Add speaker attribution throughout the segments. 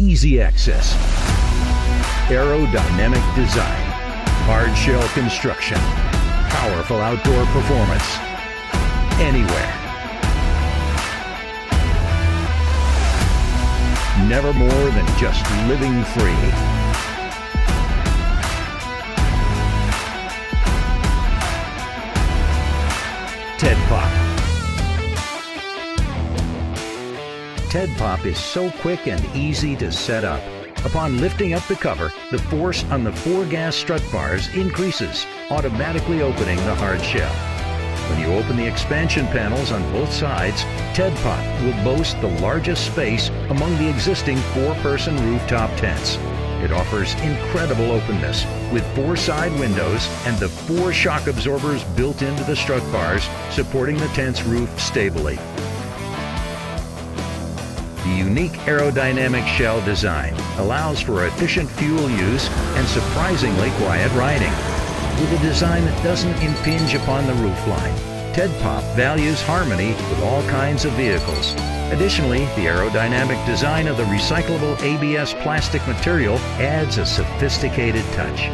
Speaker 1: easy access, aerodynamic design, hard shell construction, powerful outdoor performance, anywhere. Never more than just living free. TEDPoP. TEDPoP is so quick and easy to set up. Upon lifting up the cover, the force on the 4 gas strut bars increases, automatically opening the hard shell. When you open the expansion panels on both sides, TEDPoP will boast the largest space among the existing 4-person rooftop tents. It offers incredible openness with 4 side windows and the 4 shock absorbers built into the strut bars, supporting the tent's roof stably. The unique aerodynamic shell design allows for efficient fuel use and surprisingly quiet riding. With a design that doesn't impinge upon the roofline, TEDPoP values harmony with all kinds of vehicles. Additionally, the aerodynamic design of the recyclable ABS plastic material adds a sophisticated touch.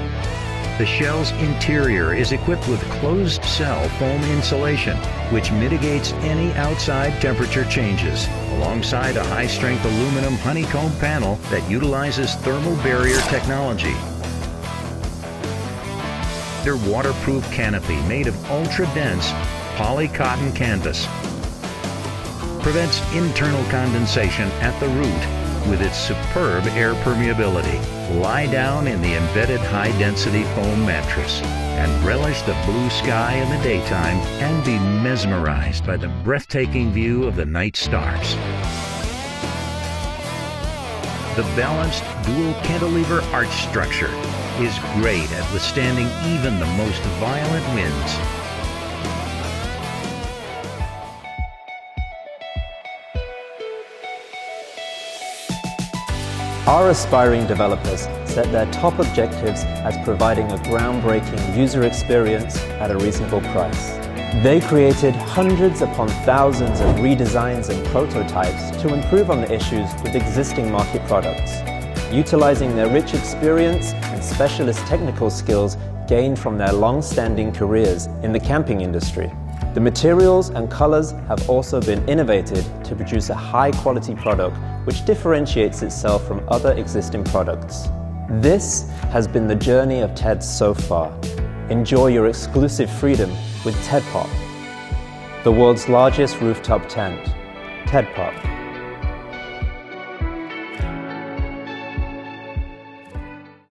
Speaker 1: The shell's interior is equipped with closed-cell foam insulation, which mitigates any outside temperature changes, alongside a high-strength aluminum honeycomb panel that utilizes thermal barrier technology. Their waterproof canopy, made of ultra-dense poly-cotton canvas, prevents internal condensation at the root with its superb air permeability. Lie down in the embedded high-density foam mattress and relish the blue sky in the daytime and be mesmerized by the breathtaking view of the night stars. The balanced dual cantilever arch structure is great at withstanding even the most violent winds.
Speaker 2: Our aspiring developers set their top objectives as providing a groundbreaking user experience at a reasonable price. They created hundreds upon thousands of redesigns and prototypes to improve on the issues with existing market products, utilizing their rich experience and specialist technical skills gained from their long-standing careers in the camping industry. The materials and colors have also been innovated to produce a high-quality product which differentiates itself from other existing products. This has been the journey of TED so far. Enjoy your exclusive freedom with TEDPoP, the world's largest rooftop tent. TEDPoP.